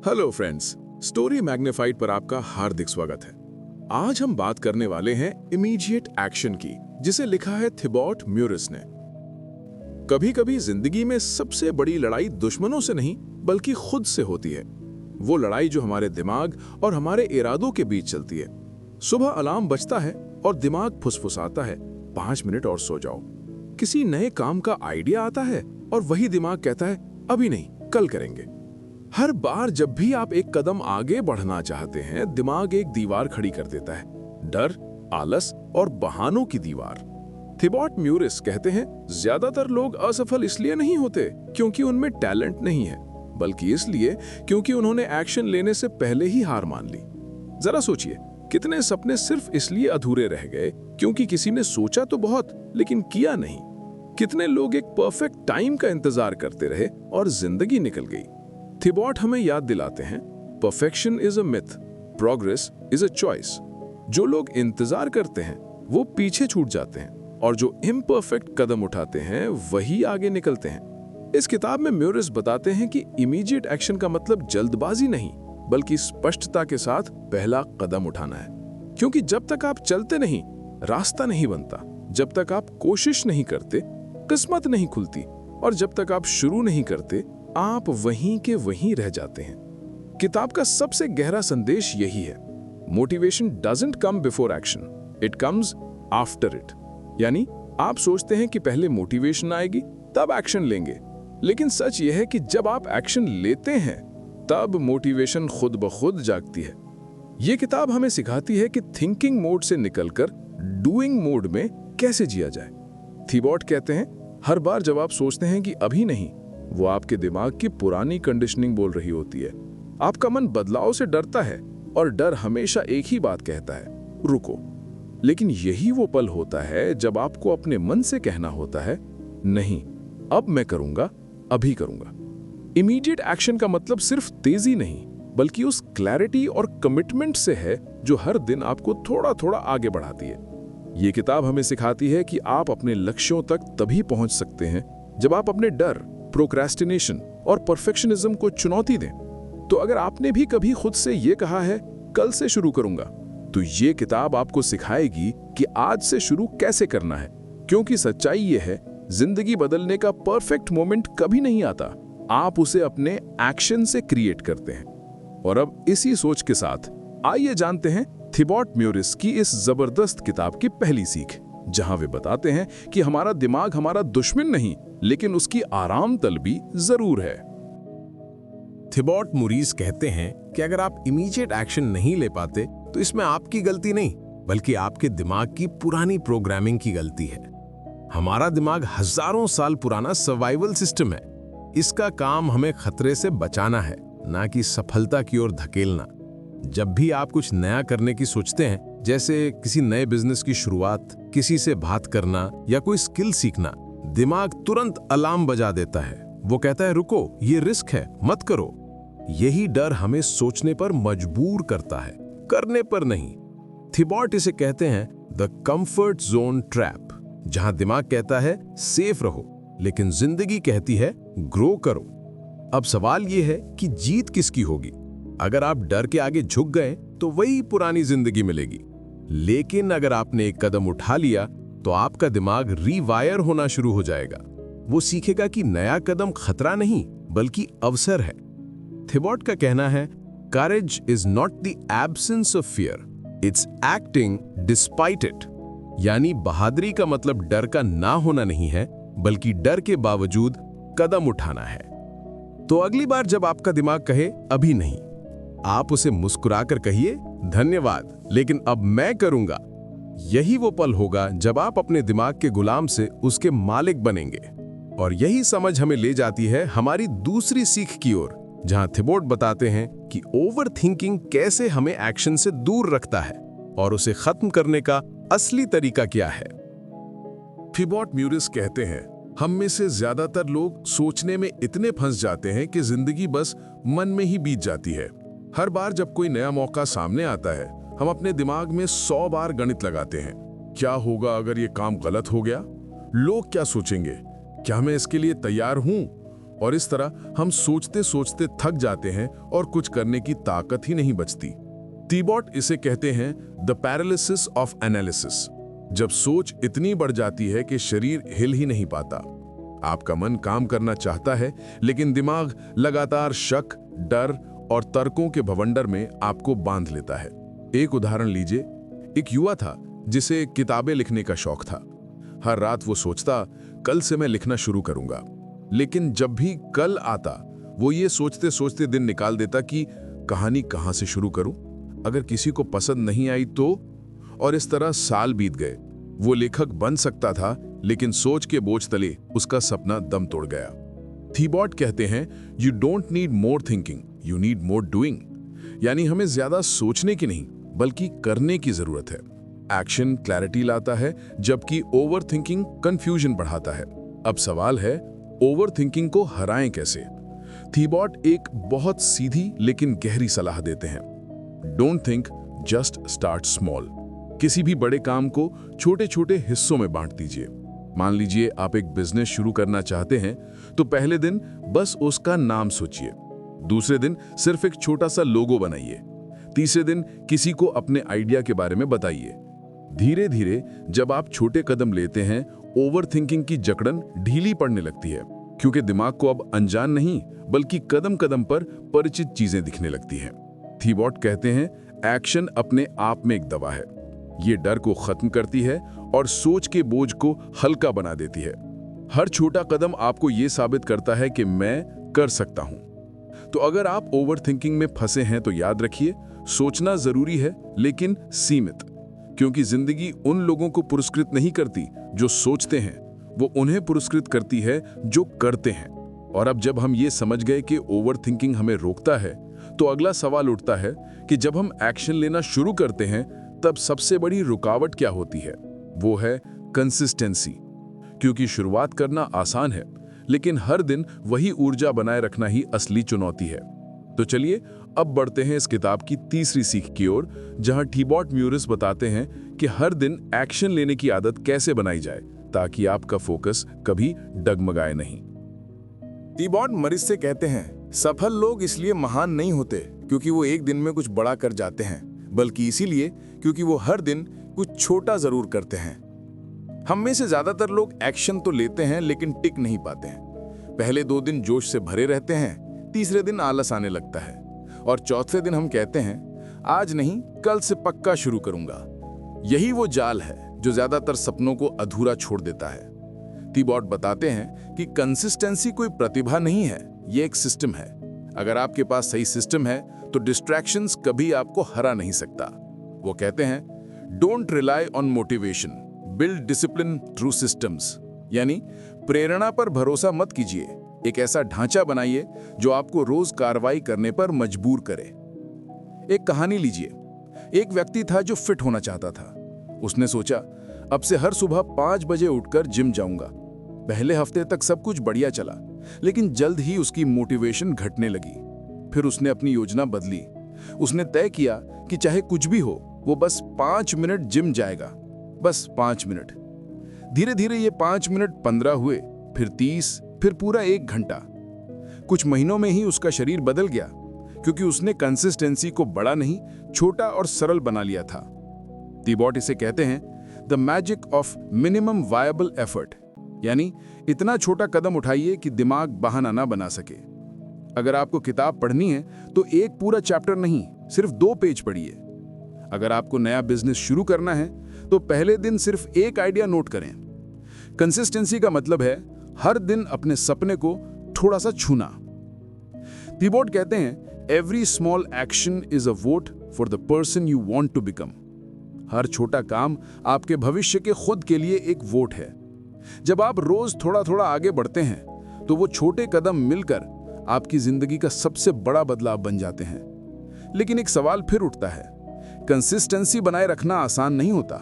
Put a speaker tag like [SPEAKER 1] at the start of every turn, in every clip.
[SPEAKER 1] Hello friends, story magnified पर आपका हार्दिक स्वागत है। आज हम बात करने वाले हैं इमीडिएट एक्शन की, जिसे लिखा है थिबॉट म्यूरिस ने। कभी-कभी जिंदगी में सबसे बड़ी लड़ाई दुश्मनों से नहीं बल्कि खुद से होती है। वो लड़ाई जो हमारे दिमाग और हमारे इरादों के बीच चलती है। सुबह अलार्म बजता है और दिमाग फुसफुसाता है, 5 मिनट और सो जाओ। किसी नए काम का आइडिया आता है और वही दिमाग कहता है अभी नहीं, कल करेंगे। हर बार जब भी आप एक कदम आगे बढ़ना चाहते हैं, दिमाग एक दीवार खड़ी कर देता है, डर, आलस और बहानों की दीवार। थिबॉट म्यूरिस कहते हैं, ज्यादातर लोग असफल इसलिए नहीं होते क्योंकि उनमें टैलेंट नहीं है, बल्कि इसलिए क्योंकि उन्होंने एक्शन लेने से पहले ही हार मान ली। जरा सोचिए, कितने सपने सिर्फ इसलिए अधूरे रह गए क्योंकि किसी ने सोचा तो बहुत लेकिन किया नहीं। कितने लोग एक परफेक्ट टाइम का इंतजार करते रहे और जिंदगी निकल गई। थिबॉट हमें याद दिलाते हैं, perfection is a myth, progress is a choice. जो लोग इंतजार करते हैं वो पीछे छूट जाते हैं और जो इम्परफेक्ट कदम उठाते हैं वही आगे निकलते हैं। इस किताब में म्यूरिस बताते हैं कि इमीडिएट एक्शन का मतलब जल्दबाजी नहीं बल्कि स्पष्टता के साथ पहला कदम उठाना है। क्योंकि जब तक आप चलते नहीं, रास्ता नहीं बनता। जब तक आप कोशिश नहीं करते, किस्मत नहीं खुलती। और जब तक आप शुरू नहीं करते, आप वहीं के वहीं रह जाते हैं। किताब का सबसे गहरा संदेश यही है, motivation doesn't come before action, it comes after it. यानी आप सोचते हैं कि पहले मोटिवेशन आएगी तब एक्शन लेंगे, लेकिन सच यह है कि जब आप एक्शन लेते हैं तब मोटिवेशन खुद ब खुद जागती है। यह किताब हमें सिखाती है कि थिंकिंग मोड से निकलकर डूइंग मोड में कैसे जिया जाए। थिबॉट कहते हैं, हर बार जब आप सोचते हैं कि अभी नहीं, वो आपके दिमाग की पुरानी कंडीशनिंग बोल रही होती है। आपका मन बदलाव से डरता है और डर हमेशा एक ही बात कहता है, रुको। लेकिन यही वो पल होता है जब आपको अपने मन से कहना होता है, नहीं, अब मैं करूंगा, अभी करूंगा। इमीडिएट एक्शन का मतलब सिर्फ तेजी नहीं बल्कि उस क्लैरिटी और कमिटमेंट से है जो हर दिन आपको थोड़ा थोड़ा आगे बढ़ाती है। ये किताब हमें सिखाती है कि आप अपने लक्ष्यों तक तभी पहुंच सकते हैं जब आप अपने डर, प्रोक्रेस्टिनेशन और परफेक्शनिज्म को चुनौती दें। तो अगर आपने भी कभी खुद से ये कहा है कल से शुरू करूंगा, तो ये किताब आपको सिखाएगी कि आज से शुरू कैसे करना है। क्योंकि सच्चाई ये है, जिंदगी बदलने का परफेक्ट मोमेंट कभी नहीं आता, आप उसे अपने एक्शन से क्रिएट करते हैं। और अब इसी सोच के साथ आइए जानते हैं थिबॉट म्यूरिस की इस जबरदस्त किताब की पहली सीख, जहां वे बताते हैं कि हमारा दिमाग हमारा दुश्मन नहीं लेकिन उसकी आराम तलबी जरूर है।
[SPEAKER 2] थिबॉट म्यूरिस कहते हैं कि अगर आप इमीडिएट एक्शन नहीं ले पाते तो इसमें आपकी गलती नहीं बल्कि आपके दिमाग की पुरानी प्रोग्रामिंग की गलती है। हमारा दिमाग हजारों साल पुराना सर्वाइवल सिस्टम है। इसका काम हमें खतरे से बचाना है, ना कि सफलता की ओर धकेलना। जब भी आप कुछ नया करने की सोचते हैं, जैसे किसी नए बिजनेस की शुरुआत, किसी से बात करना या कोई स्किल सीखना, दिमाग तुरंत अलार्म बजा देता है। वो कहता है रुको, ये रिस्क है, मत करो। यही डर हमें सोचने पर मजबूर करता है, करने पर नहीं। थिबॉट इसे कहते हैं द कंफर्ट जोन ट्रैप, जहां दिमाग कहता है सेफ रहो लेकिन जिंदगी कहती है ग्रो करो। अब सवाल यह है कि जीत किसकी होगी। अगर आप डर के आगे झुक गए तो वही पुरानी जिंदगी मिलेगी, लेकिन अगर आपने एक कदम उठा लिया तो आपका दिमाग रीवायर होना शुरू हो जाएगा। वो सीखेगा कि नया कदम खतरा नहीं बल्कि अवसर है। थिबॉट का कहना है, courage is not the absence of fear, it's acting despite it. यानी बहादुरी का मतलब डर का ना होना नहीं है बल्कि डर के बावजूद कदम उठाना है। तो अगली बार जब आपका दिमाग कहे अभी नहीं, आप उसे मुस्कुराकर कहिए धन्यवाद, लेकिन अब मैं करूंगा। यही वो पल होगा जब आप अपने दिमाग के गुलाम से उसके मालिक बनेंगे। और यही समझ हमें ले जाती है हमारी दूसरी सीख की ओर, जहां थिबॉट बताते हैं कि ओवर थिंकिंग कैसे हमें एक्शन से दूर रखता है और उसे खत्म करने का असली तरीका क्या है।
[SPEAKER 3] थिबॉट म्यूरिस कहते हैं, हम में से ज्यादातर लोग सोचने में इतने फंस जाते हैं कि जिंदगी बस मन में ही बीत जाती है। हर बार जब कोई नया मौका सामने आता है, हम अपने दिमाग में 100 बार गणित लगाते हैं। क्या होगा अगर ये काम गलत हो गया? लोग क्या सोचेंगे? क्या मैं इसके लिए तैयार हूं? और इस तरह हम सोचते सोचते थक जाते हैं और कुछ करने की ताकत ही नहीं बचती। थीबॉट इसे कहते हैं द पैरालिसिस ऑफ एनालिसिस। जब सोच इतनी बढ़ जाती है कि शरीर हिल ही नहीं पाता। आपका मन काम करना चाहता है, लेकिन दिमाग लगातार शक, डर और तर्कों के भवंडर में आपको बांध लेता है। एक उदाहरण लीजिए। एक युवा था जिसे किताबें लिखने का शौक था। हर रात वो सोचता, कल से मैं लिखना शुरू करूंगा। लेकिन जब भी कल आता, वो ये सोचते सोचते दिन निकाल देता कि कहानी कहां से शुरू करूं, अगर किसी को पसंद नहीं आई तो। और इस तरह साल बीत गए। वो लेखक बन सकता था, लेकिन सोच के बोझ तले उसका सपना दम तोड़ गया। थीबॉट कहते हैं, you don't need more thinking, you need more doing. यानी हमें ज्यादा सोचने की नहीं, बल्कि करने की जरूरत है। एक्शन क्लैरिटी लाता है, जबकि ओवर थिंकिंग कंफ्यूजन बढ़ाता है। अब सवाल है, ओवर थिंकिंग को हराएं कैसे? थीबॉट एक बहुत सीधी लेकिन गहरी सलाह देते हैं। Don't think, just start small. किसी भी बड़े काम को छोटे छोटे हिस्सों में बांट दीजिए। मान लीजिए आप एक बिजनेस शुरू करना चाहते हैं, तो पहले दिन बस उसका नाम सोचिए। दूसरे दिन सिर्फ एक छोटा सा लोगो बनाइए। तीसरे दिन किसी को अपने आइडिया के बारे में बताइए। धीरे धीरे जब आप छोटे कदम लेते हैं, ओवर थिंकिंग की जकड़न ढीली पड़ने लगती है, क्योंकि दिमाग को अब अनजान नहीं, बल्कि कदम कदम पर परिचित चीजें दिखने लगती हैं। थीबॉट कहते हैं, एक्शन अपने आप में एक दवा है। ये डर को खत्म करती है और सोच के बोझ को हल्का बना देती है। हर छोटा कदम आपको ये साबित करता है कि मैं कर सकता हूं। तो अगर आप ओवर थिंकिंग में फंसे हैं, तो याद रखिए, सोचना जरूरी है, लेकिन सीमित। क्योंकि जिंदगी उन लोगों को पुरस्कृत नहीं करती जो सोचते हैं, वो उन्हें पुरस्कृत करती है जो करते हैं। और अब जब हम ये समझ गए कि ओवर थिंकिंग हमें रोकता है, तो अगला सवाल उठता है कि जब हम एक्शन लेना शुरू करते हैं, तब सबसे बड़ी रुकावट क्या होती है? वो है कंसिस्टेंसी। क्योंकि शुरुआत करना आसान है, लेकिन हर दिन वही ऊर्जा बनाए रखना ही असली चुनौती है। तो चलिए अब बढ़ते हैं इस किताब की तीसरी सीख की ओर, जहां थीबॉट म्यूरिस बताते हैं कि हर दिन एक्शन लेने की आदत कैसे बनाई जाए, ताकि आपका फोकस कभी डगमगाए नहीं।
[SPEAKER 4] थीबॉट म्यूरिस से कहते हैं, सफल लोग इसलिए महान नहीं होते क्योंकि वो एक दिन में कुछ बड़ा कर जाते हैं, बल्कि इसीलिए क्योंकि वो हर दिन कुछ छोटा जरूर करते हैं। हम में से ज्यादातर लोग एक्शन तो लेते हैं, लेकिन टिक नहीं पाते हैं। पहले 2 दिन जोश से भरे रहते हैं, तीसरे दिन आलस आने लगता है, और चौथे दिन हम कहते हैं, आज नहीं कल से पक्का शुरू करूंगा। यही वो जाल है जो ज्यादातर सपनों को अधूरा छोड़ देता है। थीबॉट बताते हैं कि कंसिस्टेंसी कोई प्रतिभा नहीं है, ये एक सिस्टम है। अगर आपके पास सही सिस्टम है, तो डिस्ट्रैक्शंस कभी आपको हरा नहीं सकता। वो कहते हैं, don't rely on motivation, build discipline through systems. यानी प्रेरणा पर भरोसा मत कीजिए, एक ऐसा ढांचा बनाइए जो आपको रोज कार्रवाई करने पर मजबूर करे। एक कहानी लीजिए। एक व्यक्ति था जो फिट होना चाहता था। उसने सोचा, अब से हर सुबह 5 बजे उठकर जिम जाऊंगा। पहले हफ्ते तक सब कुछ बढ़िया चला, लेकिन जल्द ही उसकी मोटिवेशन घटने लगी। फिर उसने अपनी योजना बदली। उसने तय किया कि चाहे कुछ भी हो, वो बस 5 मिनट जिम जाएगा, बस 5 मिनट। धीरे धीरे ये 5 मिनट 15 हुए, फिर 30, फिर पूरा 1 घंटा। कुछ महीनों में ही उसका शरीर बदल गया, क्योंकि उसने कंसिस्टेंसी को बड़ा नहीं, छोटा और सरल बना लिया था। थीबॉट इसे कहते हैं the magic of minimum viable effort. यानी इतना छोटा कदम उठाइए कि दिमाग बहाना ना बना सके। अगर आपको किताब पढ़नी है, तो एक पूरा चैप्टर नहीं, सिर्फ 2 पेज पढ़िए। अगर आपको नया बिजनेस शुरू करना है, तो पहले दिन सिर्फ एक आइडिया नोट करें। कंसिस्टेंसी का मतलब है हर दिन अपने सपने को थोड़ा सा छूना। थीबॉट कहते हैं, every small action is a vote for the person you want to become. हर छोटा काम आपके भविष्य के खुद के लिए एक वोट है। जब आप रोज थोड़ा थोड़ा आगे बढ़ते हैं, तो वो छोटे कदम मिलकर आपकी जिंदगी का सबसे बड़ा बदलाव बन जाते हैं। लेकिन एक सवाल फिर उठता है, कंसिस्टेंसी बनाए रखना आसान नहीं होता।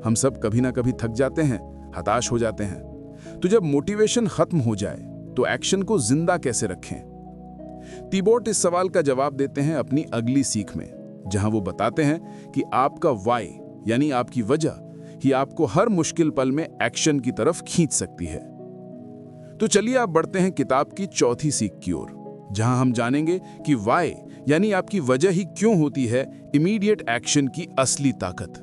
[SPEAKER 4] हम सब कभी ना कभी थक जाते हैं, हताश हो जाते हैं। तो जब मोटिवेशन खत्म हो जाए, तो एक्शन को जिंदा कैसे रखें? थीबॉट इस सवाल का जवाब देते हैं अपनी अगली सीख में, जहां वो बताते हैं कि आपका वाई, यानी आपकी वजह ही आपको हर मुश्किल पल में एक्शन की तरफ खींच सकती है। तो चलिए आप बढ़ते हैं किताब की चौथी सीख की ओर, जहां हम जानेंगे कि वाई यानी आपकी वजह ही क्यों होती है इमीडिएट एक्शन की असली ताकत।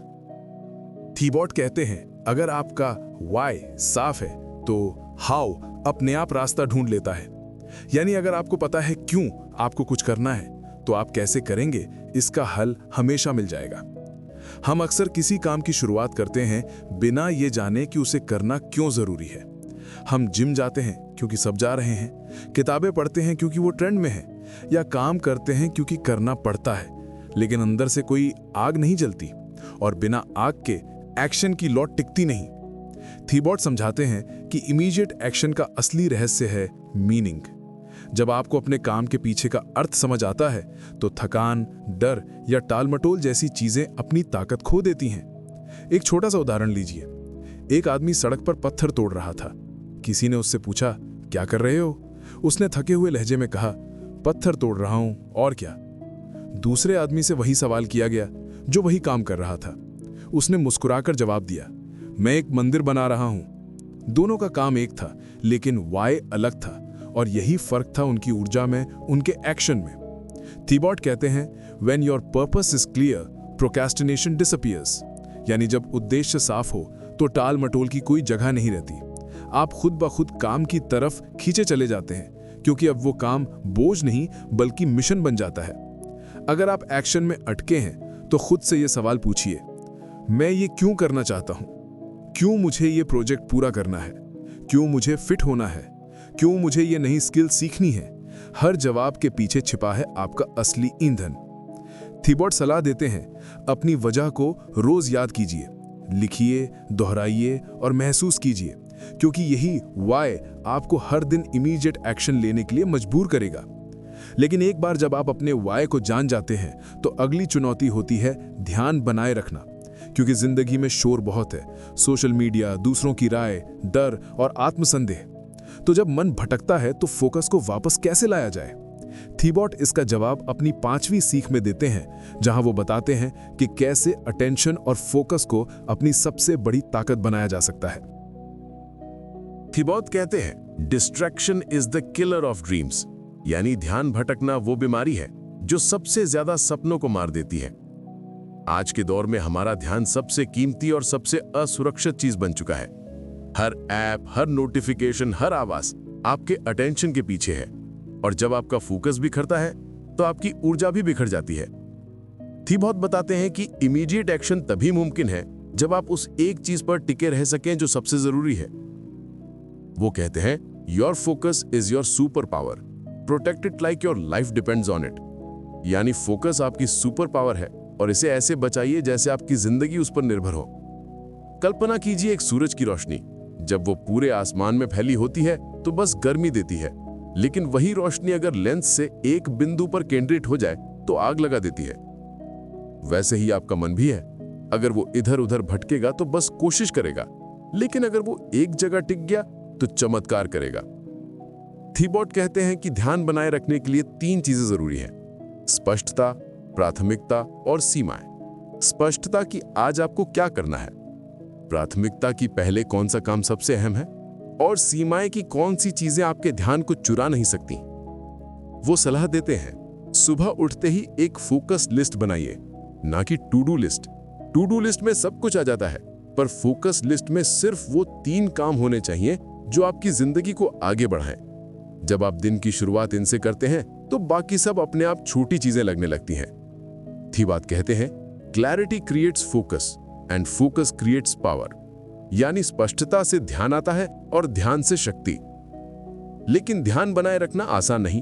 [SPEAKER 3] थीबॉट कहते हैं अगर आपका वाई साफ है तो हाउ अपने आप रास्ता ढूंढ लेता है। यानी अगर आपको पता है क्यों आपको कुछ करना है तो आप कैसे करेंगे इसका हल हमेशा मिल जाएगा। हम अक्सर किसी काम की शुरुआत करते हैं बिना ये जाने कि उसे करना क्यों जरूरी है। हम जिम जाते हैं क्योंकि सब जा रहे हैं, किताबें पढ़ते हैं क्योंकि वो ट्रेंड में है, या काम करते हैं क्योंकि करना पड़ता है, लेकिन अंदर से कोई आग नहीं जलती और बिना आग के एक्शन की लौ टिकती नहीं। थीबॉट समझाते हैं कि इमीडिएट एक्शन का असली रहस्य है मीनिंग। जब आपको अपने काम के पीछे का अर्थ समझ आता है तो थकान, डर या टालमटोल जैसी चीजें अपनी ताकत खो देती हैं। एक छोटा सा उदाहरण लीजिए। एक आदमी सड़क पर पत्थर तोड़ रहा था। किसी ने उससे पूछा, क्या कर रहे हो? उसने थके हुए लहजे में कहा, पत्थर तोड़ रहा हूं, और क्या? दूसरे आदमी से वही सवाल किया गया जो वही काम कर रहा था। उसने मुस्कुराकर जवाब दिया, मैं एक मंदिर बना रहा हूं। दोनों का काम एक था, लेकिन वाई अलग था, और यही फर्क था उनकी ऊर्जा में, उनके एक्शन में। थीबॉट कहते हैं, When your purpose is clear, procrastination disappears। यानी जब उद्देश्य साफ हो तो टाल मटोल की कोई जगह नहीं रहती। आप खुद ब खुद काम की तरफ खींचे चले जाते हैं, क्योंकि अब वो काम बोझ नहीं बल्कि मिशन बन जाता है। अगर आप एक्शन में अटके हैं तो खुद से ये सवाल पूछिए, मैं ये क्यों करना चाहता हूं? क्यों मुझे ये प्रोजेक्ट पूरा करना है? क्यों मुझे फिट होना है? क्यों मुझे ये नई स्किल सीखनी है? हर जवाब के पीछे छिपा है आपका असली ईंधन। थीबॉट सलाह देते हैं, अपनी वजह को रोज याद कीजिए, लिखिए, दोहराइए और महसूस कीजिए, क्योंकि यही वाई आपको हर दिन इमीडिएट एक्शन लेने के लिए मजबूर करेगा। लेकिन एक बार जब आप अपने वाई को जान जाते हैं तो अगली चुनौती होती है ध्यान बनाए रखना, क्योंकि जिंदगी में शोर बहुत है, सोशल मीडिया, दूसरों की राय, डर और आत्मसंदेह। तो जब मन भटकता है तो फोकस को वापस कैसे लाया जाए? थीबॉट इसका जवाब अपनी 5वीं सीख में देते हैं, जहां वो बताते हैं कि कैसे अटेंशन और फोकस को अपनी सबसे बड़ी ताकत बनाया जा सकता है।
[SPEAKER 2] थीबॉट कहते हैं, distraction is the killer of dreams. यानी ध्यान भटकना वो बीमारी है जो सबसे ज्यादा सपनों को मार देती है। आज के दौर में हमारा ध्यान सबसे कीमती और सबसे असुरक्षित चीज बन चुका है। हर ऐप, हर नोटिफिकेशन, हर आवाज आपके अटेंशन के पीछे है, और जब आपका फोकस बिखरता है तो आपकी ऊर्जा भी बिखर जाती है। थीबॉट बताते हैं कि इमीडिएट एक्शन तभी मुमकिन है जब आप उस एक चीज पर टिके रह सकें जो सबसे जरूरी है। वो कहते हैं, your focus is your super power, protect it like your life depends on it. यानी फोकस आपकी सुपर पावर है और इसे ऐसे बचाइए जैसे आपकी जिंदगी उस पर निर्भर हो। कल्पना कीजिए एक सूरज की रोशनी, जब वो पूरे आसमान में फैली होती है तो बस गर्मी देती है, लेकिन वही रोशनी अगर लेंस से एक बिंदु पर केंद्रित हो जाए तो आग लगा देती है। वैसे ही आपका मन भी है, अगर वो इधर उधर भटकेगा तो बस कोशिश करेगा, लेकिन अगर वो एक जगह टिक गया तो चमत्कार करेगा। थीबॉट कहते हैं कि ध्यान बनाए रखने के लिए 3 चीजें जरूरी हैं: स्पष्टता, प्राथमिकता और सीमाएं। स्पष्टता कि आज आपको क्या करना है, प्राथमिकता की पहले कौन सा काम सबसे अहम है, और सीमाएं की कौन सी चीजें आपके ध्यान को चुरा नहीं सकती। वो सलाह देते हैं, सुबह उठते ही एक फोकस लिस्ट बनाइए, ना कि to do list. To do list में सब कुछ आ जाता है, पर फोकस लिस्ट में सिर्फ वो 3 काम होने चाहिए जो आपकी जिंदगी को आगे बढ़ाएं। जब आप दिन की शुरुआत इनसे करते हैं तो बाकी सब अपने आप छोटी चीजें लगने लगती हैं। थीबॉट कहते हैं, clarity creates focus and focus creates power. यानी स्पष्टता से ध्यान आता है और ध्यान से शक्ति। लेकिन ध्यान बनाए रखना आसान नहीं।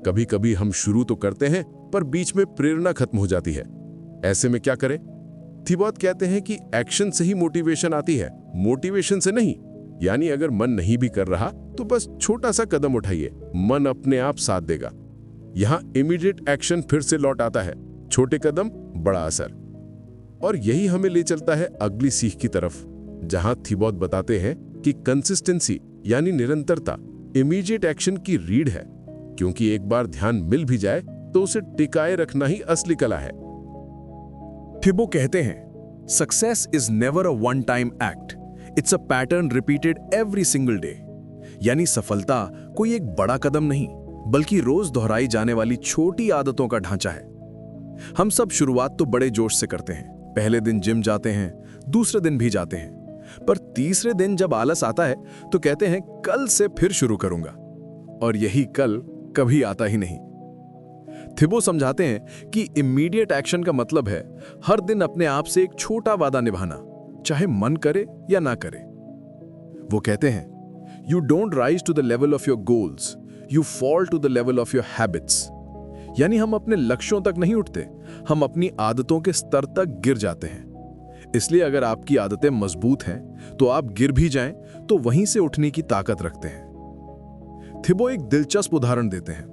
[SPEAKER 2] कभी कभी हम शुरू तो करते हैं पर बीच में प्रेरणा खत्म हो जाती है। ऐसे में क्या करें? थीबॉट कहते हैं कि एक्शन से ही मोटिवेशन आती है, मोटिवेशन से नहीं। यानी अगर मन नहीं भी कर रहा तो बस छोटा सा कदम उठाइए, मन अपने आप साथ देगा। यहां इमीडिएट एक्शन फिर से लौट आता है, छोटे कदम, बड़ा असर। और यही हमें ले चलता है अगली सीख की तरफ, जहां थीबॉट बताते हैं कि कंसिस्टेंसी यानी निरंतरता इमीडिएट एक्शन की रीढ़ है, क्योंकि एक बार ध्यान मिल भी जाए तो उसे टिकाए रखना ही असली कला है।
[SPEAKER 1] थीबॉट कहते हैं, success is never a one time act, it's a pattern repeated every single day. यानी सफलता कोई एक बड़ा कदम नहीं, बल्कि रोज दोहराई जाने वाली छोटी आदतों का ढांचा है। हम सब शुरुआत तो बड़े जोश से करते हैं। पहले दिन जिम जाते हैं, दूसरे दिन भी जाते हैं, पर तीसरे दिन जब आलस आता है तो कहते हैं कल से फिर शुरू करूंगा, और यही कल कभी आता ही नहीं। थिबो समझाते हैं कि इमीडिएट एक्शन का मतलब है हर दिन अपने आप से एक छोटा वादा निभाना, चाहे मन करे या ना करे। वो कहते हैं you don't rise to the level of your goals, you fall to the level of your habits. यानी हम अपने लक्ष्यों तक नहीं उठते, हम अपनी आदतों के स्तर तक गिर जाते हैं। इसलिए अगर आपकी आदतें मजबूत हैं तो आप गिर भी जाएं तो वहीं से उठने की ताकत रखते हैं। थिबो एक दिलचस्प उदाहरण देते हैं।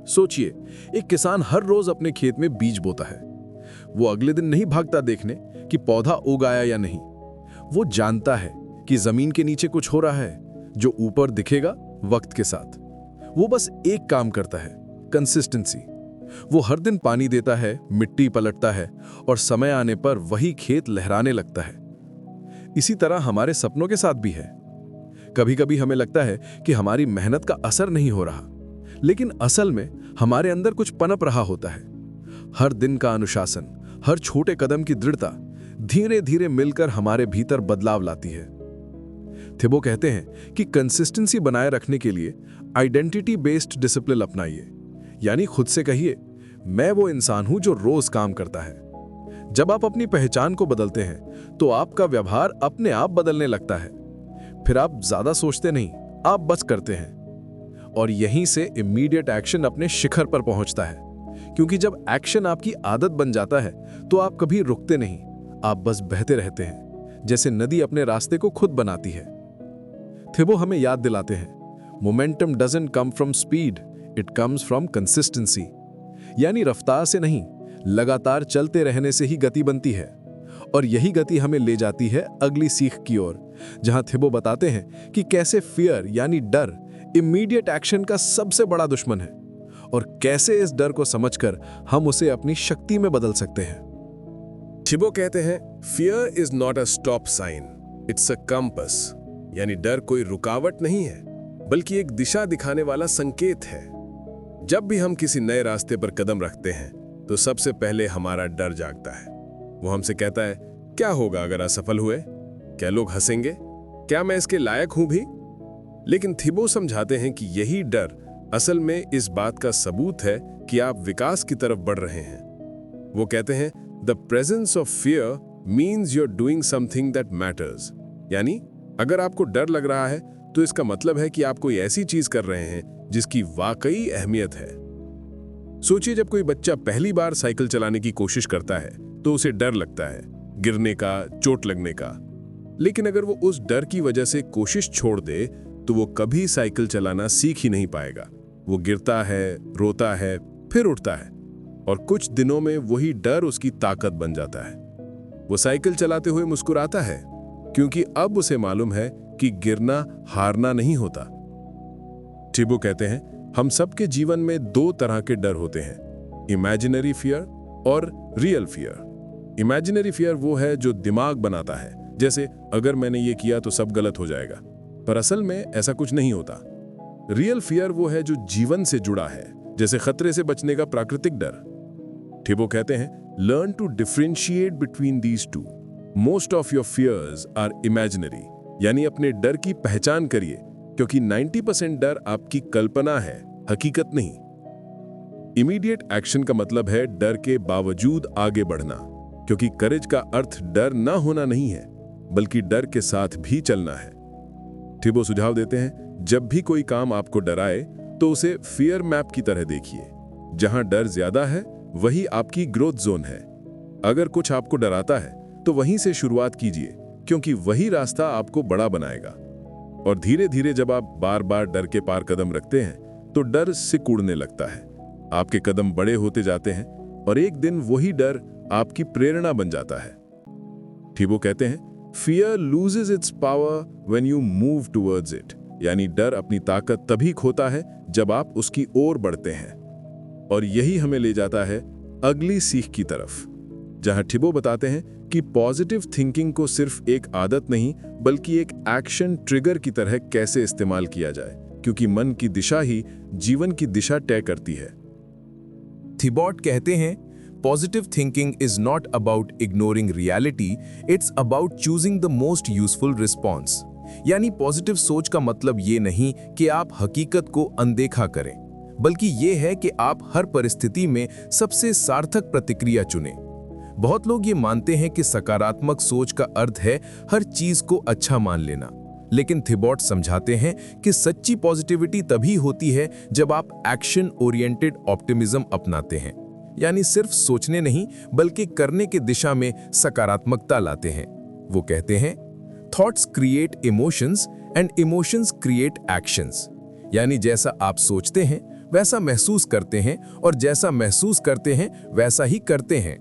[SPEAKER 1] सोचिए, एक किसान हर रोज अपने खेत में बीज बोता है। वो अगले दिन नहीं भागता देखने कि पौधा उग आया या नहीं। वो जानता है कि जमीन के नीचे कुछ हो रहा है जो ऊपर दिखेगा वक्त के साथ। वो बस एक काम करता है, कंसिस्टेंसी। वो हर दिन पानी देता है, मिट्टी पलटता है, और समय आने पर वही खेत लहराने लगता है। इसी तरह हमारे सपनों के साथ भी है। कभी कभी हमें लगता है कि हमारी मेहनत का असर नहीं हो रहा, लेकिन असल में हमारे अंदर कुछ पनप रहा होता है। हर दिन का अनुशासन, हर छोटे कदम की दृढ़ता धीरे धीरे मिलकर हमारे भीतर बदलाव लाती है। थिबो कहते हैं कि कंसिस्टेंसी बनाए रखने के लिए आइडेंटिटी बेस्ड डिसिप्लिन अपनाइए। यानी खुद से कहिए, मैं वो इंसान हूं जो रोज काम करता है। जब आप अपनी पहचान को बदलते हैं तो आपका व्यवहार अपने आप बदलने लगता है। फिर आप ज्यादा सोचते नहीं, आप बस करते हैं। और यहीं से इमीडिएट एक्शन अपने शिखर पर पहुंचता है, क्योंकि जब एक्शन आपकी आदत बन जाता है तो आप कभी रुकते नहीं, आप बस बहते रहते हैं, जैसे नदी अपने रास्ते को खुद बनाती है। थिबो हमें याद दिलाते हैं, momentum doesn't come from speed, it comes from consistency. यानी रफ्तार से नहीं, लगातार चलते रहने से ही गति बनती है। और यही गति हमें ले जाती है अगली सीख की ओर, जहां थिबो बताते हैं कि कैसे फियर यानी डर इमीडिएट एक्शन का सबसे बड़ा दुश्मन है, और कैसे इस डर को समझकर हम उसे अपनी शक्ति में बदल सकते हैं।
[SPEAKER 2] थिबो कहते हैं, fear is not a stop sign, it's a compass. यानी डर कोई रुकावट नहीं है, बल्कि एक दिशा दिखाने वाला संकेत है। जब भी हम किसी नए रास्ते पर कदम रखते हैं तो सबसे पहले हमारा डर जागता है। वो हमसे कहता है, क्या होगा अगर असफल हुए? क्या लोग हंसेंगे? क्या मैं इसके लायक हूं भी? लेकिन थिबो समझाते हैं कि यही डर असल में इस बात का सबूत है कि आप विकास की तरफ बढ़ रहे हैं। वो कहते हैं, the presence of fear means you are doing something that matters. यानी अगर आपको डर लग रहा है तो इसका मतलब है कि आप कोई ऐसी चीज कर रहे हैं जिसकी वाकई अहमियत है। सोचिए, जब कोई बच्चा पहली बार साइकिल चलाने की कोशिश करता है तो उसे डर लगता है, गिरने का, चोट लगने का। लेकिन अगर वो उस डर की वजह से कोशिश छोड़ दे तो वो कभी साइकिल चलाना सीख ही नहीं पाएगा। वो गिरता है, रोता है, फिर उठता है, और कुछ दिनों में वही डर उसकी ताकत बन जाता है। वो साइकिल चलाते हुए मुस्कुराता है, क्योंकि अब उसे मालूम है कि गिरना हारना नहीं होता। थिबो कहते हैं, हम सबके जीवन में दो तरह के डर होते हैं, इमेजिनरी फियर और रियल फियर। इमेजिनरी फियर वो है जो दिमाग बनाता है, जैसे अगर मैंने ये किया तो सब गलत हो जाएगा, पर असल में ऐसा कुछ नहीं होता। रियल फियर वो है जो जीवन से जुड़ा है, जैसे खतरे से बचने का प्राकृतिक डर। थिबो कहते हैं, learn to differentiate between these two. Most of your fears are imaginary. यानी अपने डर की पहचान करिए, क्योंकि 90% डर आपकी कल्पना है, हकीकत नहीं। इमीडिएट एक्शन का मतलब है डर के बावजूद आगे बढ़ना, क्योंकि करेज का अर्थ डर ना होना नहीं है, बल्कि डर के साथ भी चलना है। थिबो सुझाव देते हैं, जब भी कोई काम आपको डराए तो उसे फियर मैप की तरह देखिए। जहां डर ज्यादा है वही आपकी ग्रोथ जोन है। अगर कुछ आपको डराता है तो वहीं से शुरुआत कीजिए, क्योंकि वही रास्ता आपको बड़ा बनाएगा। और धीरे धीरे जब आप बार बार डर के पार कदम रखते हैं तो डर सिकुड़ने उड़ने लगता है। आपके कदम बड़े होते जाते हैं और एक दिन वही डर आपकी प्रेरणा बन जाता है। थिबो कहते हैं, Fear loses its power when you move towards it। यानी डर अपनी ताकत तभी खोता है जब आप उसकी ओर बढ़ते हैं। और यही हमें ले जाता है अगली सीख की तरफ, जहां थिबो बताते हैं
[SPEAKER 3] कि पॉजिटिव थिंकिंग को सिर्फ एक आदत नहीं बल्कि एक एक्शन ट्रिगर की तरह कैसे इस्तेमाल किया जाए, क्योंकि मन की दिशा ही जीवन की दिशा तय करती है।
[SPEAKER 2] थिबॉट कहते हैं, positive thinking is not about ignoring reality, it's about choosing the most useful response. यानी पॉजिटिव सोच का मतलब ये नहीं कि आप हकीकत को अनदेखा करें, बल्कि ये है कि आप हर परिस्थिति में सबसे सार्थक प्रतिक्रिया चुनें। बहुत लोग ये मानते हैं कि सकारात्मक सोच का अर्थ है हर चीज को अच्छा मान लेना, लेकिन थिबॉट समझाते हैं कि सच्ची पॉजिटिविटी तभी होती है जब आप एक्शन ओरिएंटेड ऑप्टिमिज्म अपनाते हैं, यानी सिर्फ सोचने नहीं बल्कि करने की दिशा में सकारात्मकता लाते हैं। वो कहते हैं, thoughts create emotions and emotions create actions. यानी जैसा आप सोचते हैं वैसा महसूस करते हैं, और जैसा महसूस करते हैं वैसा ही करते हैं।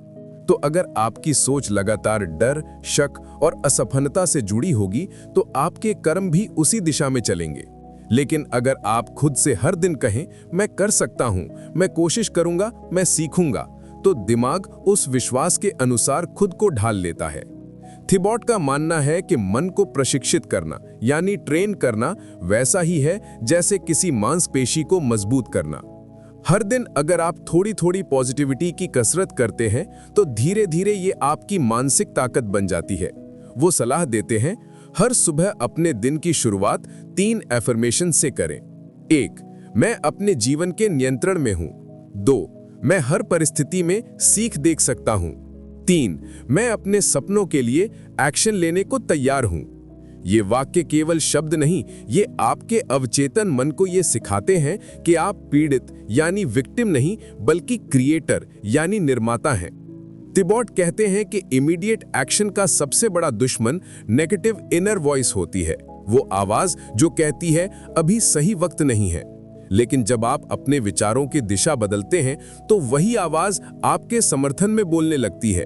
[SPEAKER 2] तो अगर आपकी सोच लगातार डर, शक और असफलता से जुड़ी होगी तो आपके कर्म भी उसी दिशा में चलेंगे। लेकिन अगर आप खुद से हर दिन कहें, मैं कर सकता हूं, मैं कोशिश करूंगा, मैं सीखूंगा, तो दिमाग उस विश्वास के अनुसार खुद को ढाल लेता है। थिबॉट का मानना है कि मन को प्रशिक्षित करना यानी ट्रेन करना वैसा ही है जैसे किसी मांसपेशी को मजबूत करना। हर दिन अगर आप थोड़ी थोड़ी पॉजिटिविटी की कसरत करते हैं तो धीरे धीरे ये आपकी मानसिक ताकत बन जाती है। वो सलाह देते हैं, हर सुबह अपने दिन की शुरुआत 3 एफर्मेशन से करें। 1, मैं अपने जीवन के नियंत्रण में हूं। 2, मैं हर परिस्थिति में सीख देख सकता हूं। 3, मैं अपने सपनों के लिए एक्शन लेने को तैयार हूं। ये वाक्य केवल शब्द नहीं, ये आपके अवचेतन मन को ये सिखाते हैं कि आप पीड़ित यानी विक्टिम नहीं बल्कि क्रिएटर यानी निर्माता हैं। थिबॉट कहते हैं कि इमीडिएट एक्शन का सबसे बड़ा दुश्मन नेगेटिव इनर वॉइस होती है, वो आवाज जो कहती है अभी सही वक्त नहीं है। लेकिन जब आप अपने विचारों की दिशा बदलते हैं तो वही आवाज आपके समर्थन में बोलने लगती है,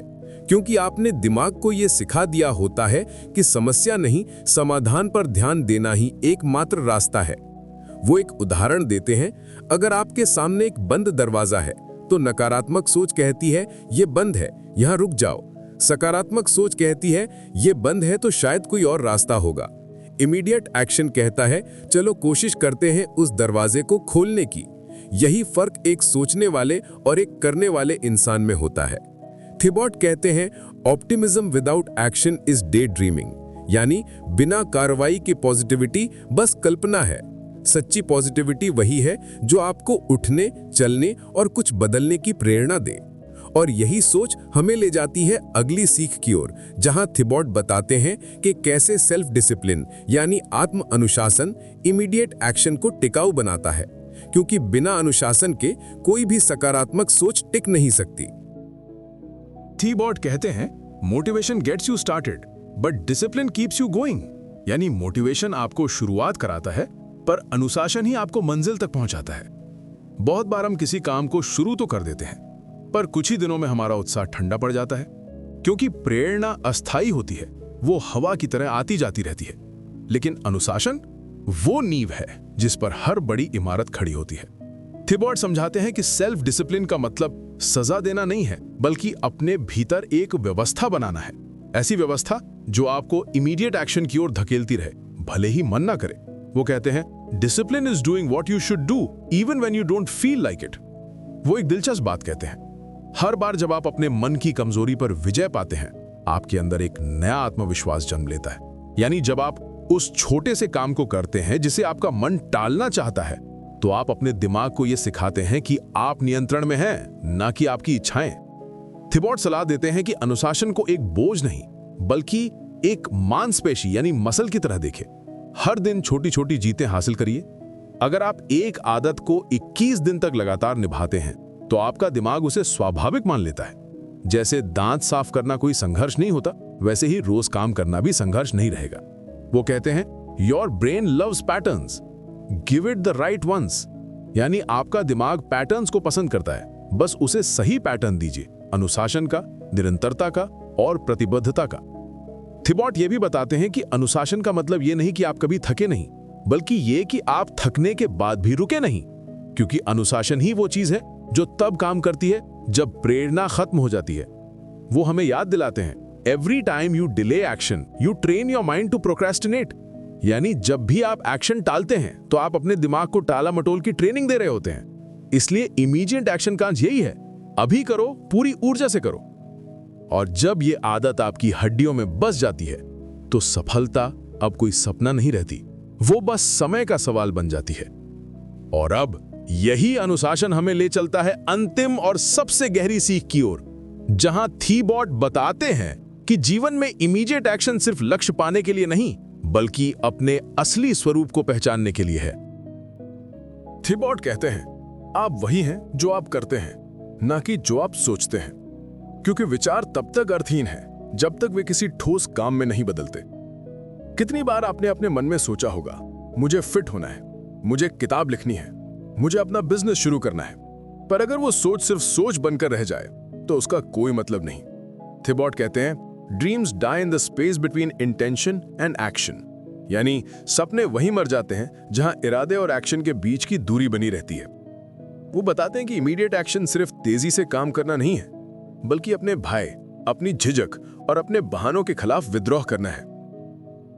[SPEAKER 2] क्योंकि आपने दिमाग को यह सिखा दिया होता है कि समस्या नहीं, समाधान पर ध्यान देना ही एकमात्र रास्ता है। वो एक उदाहरण देते हैं, अगर आपके सामने एक बंद दरवाजा है तो नकारात्मक सोच कहती है ये बंद है, यहां रुक जाओ। सकारात्मक सोच कहती है ये बंद है तो शायद कोई और रास्ता होगा। इमीडिएट एक्शन कहता है चलो कोशिश करते हैं उस दरवाजे को खोलने की। यही फर्क एक सोचने वाले और एक करने वाले इंसान में होता है। थिबॉट कहते हैं optimism without action is day dreaming, यानी बिना कार्रवाई की पॉजिटिविटी बस कल्पना है। सच्ची पॉजिटिविटी वही है जो आपको उठने, चलने और कुछ बदलने की प्रेरणा दे। और यही सोच हमें ले जाती है अगली सीख की ओर, जहां थिबॉट बताते हैं कि कैसे सेल्फ डिसिप्लिन यानी आत्म अनुशासन इमीडिएट एक्शन को टिकाऊ बनाता है, क्योंकि बिना अनुशासन के कोई भी सकारात्मक सोच टिक नहीं सकती।
[SPEAKER 3] थिबॉट कहते हैं, motivation gets you started but discipline keeps you going. यानी मोटिवेशन आपको शुरुआत कराता है पर अनुशासन ही आपको मंजिल तक पहुंचाता है। बहुत बार हम किसी काम को शुरू तो कर देते हैं पर कुछ ही दिनों में हमारा उत्साह ठंडा पड़ जाता है, क्योंकि प्रेरणा अस्थायी होती है, वो हवा की तरह आती जाती रहती है। लेकिन अनुशासन वो नींव है जिस पर हर बड़ी इमारत खड़ी होती है। थिबॉट समझाते हैं कि सेल्फ डिसिप्लिन का मतलब सजा देना नहीं है, बल्कि अपने भीतर एक व्यवस्था बनाना है। ऐसी व्यवस्था जो आपको इमीडिएट एक्शन की ओर धकेलती रहे, भले ही मन ना करे। वो कहते हैं discipline is doing what you should do even when you don't feel like it. वो एक दिलचस्प बात कहते हैं, हर बार जब आप अपने मन की कमजोरी पर विजय पाते हैं, आपके अंदर एक नया आत्मविश्वास जन्म लेता है। यानी जब आप उस छोटे से काम को करते हैं जिसे आपका मन टालना चाहता है, तो आप अपने दिमाग को यह सिखाते हैं कि आप नियंत्रण में हैं, ना कि आपकी इच्छाएं। थिबॉट सलाह देते हैं कि अनुशासन को एक बोझ नहीं बल्कि एक मांसपेशी यानी मसल की तरह देखें। हर दिन छोटी छोटी जीतें हासिल करिए। अगर आप एक आदत को 21 दिन तक लगातार निभाते हैं तो आपका दिमाग उसे स्वाभाविक मान लेता है। जैसे दांत साफ करना कोई संघर्ष नहीं होता, वैसे ही रोज काम करना भी संघर्ष नहीं रहेगा। वो कहते हैं your brain loves patterns, give it the right ones. यानी आपका दिमाग पैटर्न्स को पसंद करता है, बस उसे सही पैटर्न दीजिए, अनुशासन का, निरंतरता का और प्रतिबद्धता का। थिबॉट ये भी बताते हैं कि अनुशासन का मतलब ये नहीं कि आप कभी थके नहीं, बल्कि ये कि आप थकने के बाद भी रुके नहीं, क्योंकि अनुशासन ही वो चीज है जो तब काम करती है जब प्रेरणा खत्म हो जाती है। वो हमें याद दिलाते हैं
[SPEAKER 2] every time you delay action you train your mind to procrastinate. यानी जब भी आप एक्शन टालते हैं तो आप अपने दिमाग को टाला मटोल की ट्रेनिंग दे रहे होते हैं। इसलिए इमीडिएट एक्शन का यही है, अभी करो, पूरी ऊर्जा से करो। और जब ये आदत आपकी हड्डियों में बस जाती है तो सफलता अब कोई सपना नहीं रहती, वो बस समय का सवाल बन जाती है। और अब यही अनुशासन हमें ले चलता है अंतिम और सबसे गहरी सीख की ओर, जहां थीबॉट बताते हैं कि जीवन में इमीडिएट एक्शन सिर्फ लक्ष्य पाने के लिए नहीं, बल्कि अपने असली स्वरूप को पहचानने के लिए है।
[SPEAKER 1] थिबॉट कहते हैं, आप वही हैं जो आप करते हैं, ना कि जो आप सोचते हैं। क्योंकि विचार तब तक अर्थहीन है जब तक वे किसी ठोस काम में नहीं बदलते। कितनी बार आपने अपने मन में सोचा होगा, मुझे फिट होना है, मुझे किताब लिखनी है, मुझे अपना बिजनेस शुरू करना है, पर अगर वो सोच सिर्फ सोच बनकर रह जाए तो उसका कोई मतलब नहीं। थिबॉट कहते हैं, dreams die in the space between intention and action. यानी सपने वहीं मर जाते हैं जहां इरादे और एक्शन के बीच की दूरी बनी रहती है। वो बताते हैं कि इमीडिएट एक्शन सिर्फ तेजी से काम करना नहीं है, बल्कि अपने भय, अपनी झिझक और अपने बहानों के खिलाफ विद्रोह करना है।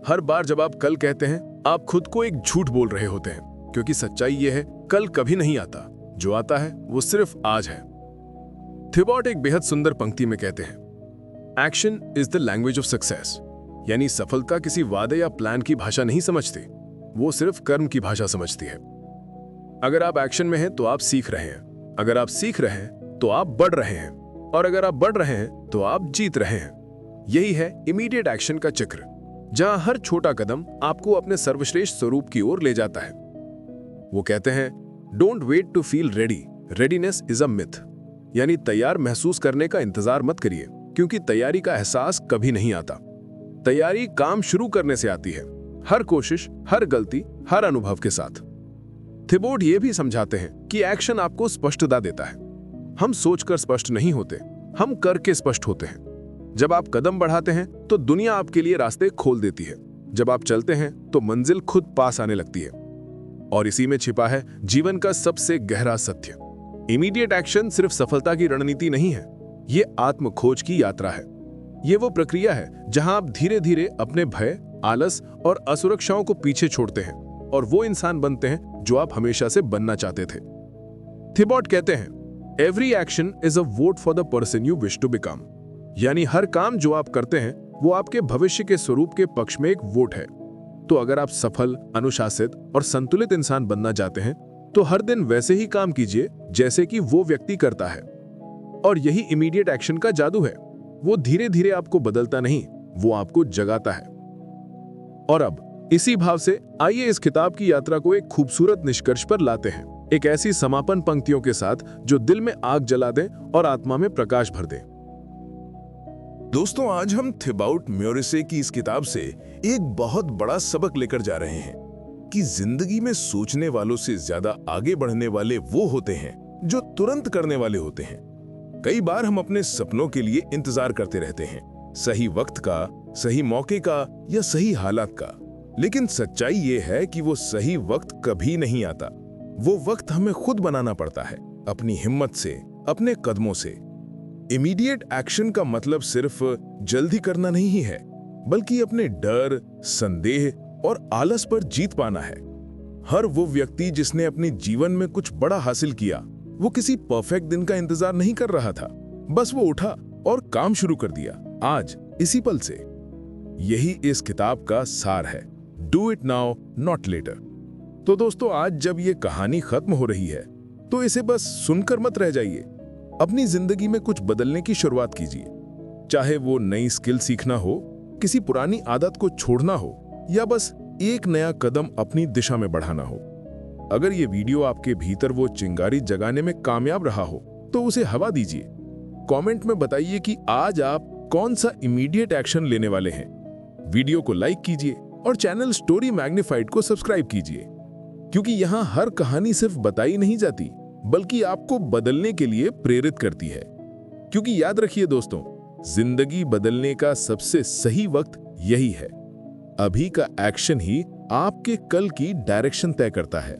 [SPEAKER 1] हर बार जब आप कल कहते हैं, आप खुद को एक झूठ बोल रहे होते हैं, क्योंकि सच्चाई यह है, कल कभी नहीं आता, जो आता है वो सिर्फ आज है। थिबॉट एक बेहद सुंदर पंक्ति में कहते हैं, action is the language of success. यानी सफलता किसी वादे या प्लान की भाषा नहीं समझती, वो सिर्फ कर्म की भाषा समझती है। अगर आप एक्शन में हैं तो आप सीख रहे हैं, अगर आप सीख रहे हैं तो आप बढ़ रहे हैं, और अगर आप बढ़ रहे हैं तो आप जीत रहे हैं। यही है इमीडिएट एक्शन का चक्र, जहां हर छोटा कदम आपको अपने सर्वश्रेष्ठ स्वरूप की ओर ले जाता है। वो कहते हैं, don't wait to feel ready, readiness is a myth. यानी तैयार महसूस करने का इंतजार मत करिए, क्योंकि तैयारी का एहसास कभी नहीं आता। तैयारी काम शुरू करने से आती है, हर कोशिश, हर गलती, हर अनुभव के साथ। थिबॉट ये भी समझाते हैं कि एक्शन आपको स्पष्टता देता है। हम सोचकर स्पष्ट नहीं होते, हम करके स्पष्ट होते हैं। जब आप कदम बढ़ाते हैं तो दुनिया आपके लिए रास्ते खोल देती है। जब आप चलते हैं तो मंजिल खुद पास आने लगती है। और इसी में छिपा है जीवन का सबसे गहरा सत्य। इमीडिएट एक्शन सिर्फ सफलता की रणनीति नहीं है, ये आत्म खोज की यात्रा है। ये वो प्रक्रिया है जहां आप धीरे धीरे अपने भय, आलस और असुरक्षाओं को पीछे छोड़ते हैं और वो इंसान बनते हैं जो आप हमेशा से बनना चाहते थे। थिबॉट कहते हैं, every action is a vote for the person you wish to become. यानी हर काम जो आप करते हैं वो आपके भविष्य के स्वरूप के पक्ष में एक वोट है। तो अगर आप सफल, अनुशासित और संतुलित इंसान बनना चाहते हैं तो हर दिन वैसे ही काम कीजिए जैसे कि वो व्यक्ति करता है। और यही इमीडिएट एक्शन का जादू है। वो धीरे धीरे आपको बदलता नहीं, वो आपको जगाता है। और अब इसी भाव से आइए इस किताब की यात्रा को एक खूबसूरत निष्कर्ष पर लाते हैं, एक ऐसी समापन पंक्तियों के साथ जो दिल में आग जला दें और आत्मा में प्रकाश भर दें।
[SPEAKER 3] दोस्तों, आज हम थिबाउट म्योरिसे की इस किताब से एक बहुत बड़ा सबक लेकर जा रहे हैं कि जिंदगी में सोचने वालों से ज्यादा आगे बढ़ने वाले वो होते हैं जो तुरंत करने वाले होते हैं। कई बार हम अपने सपनों के लिए इंतजार करते रहते हैं, सही वक्त का, सही मौके का या सही हालात का। लेकिन सच्चाई ये है कि वो सही वक्त कभी नहीं आता। वो वक्त हमें खुद बनाना पड़ता है, अपनी हिम्मत से, अपने कदमों से। इमीडिएट एक्शन का मतलब सिर्फ जल्दी करना नहीं है, बल्कि अपने डर, संदेह और आलस पर जीत पाना है। हर वो व्यक्ति जिसने अपने जीवन में कुछ बड़ा हासिल किया, वो किसी परफेक्ट दिन का इंतजार नहीं कर रहा था, बस वो उठा और काम शुरू कर दिया, आज इसी पल से। यही इस किताब का सार है, do it now not later. तो दोस्तों, आज जब ये कहानी खत्म हो रही है तो इसे बस सुनकर मत रह जाइए, अपनी जिंदगी में कुछ बदलने की शुरुआत कीजिए। चाहे वो नई स्किल सीखना हो, किसी पुरानी आदत को छोड़ना हो, या बस एक नया कदम अपनी दिशा में बढ़ाना हो। अगर ये वीडियो आपके भीतर वो चिंगारी जगाने में कामयाब रहा हो तो उसे हवा दीजिए। कमेंट में बताइए कि आज आप कौन सा इमीडिएट एक्शन लेने वाले हैं। वीडियो को लाइक कीजिए और चैनल स्टोरी मैग्नीफाइड को सब्सक्राइब कीजिए, क्योंकि यहाँ हर कहानी सिर्फ बताई नहीं जाती, बल्कि आपको बदलने के लिए प्रेरित करती है। क्योंकि याद रखिए दोस्तों, जिंदगी बदलने का सबसे सही वक्त यही है। अभी का एक्शन ही आपके कल की डायरेक्शन तय करता है।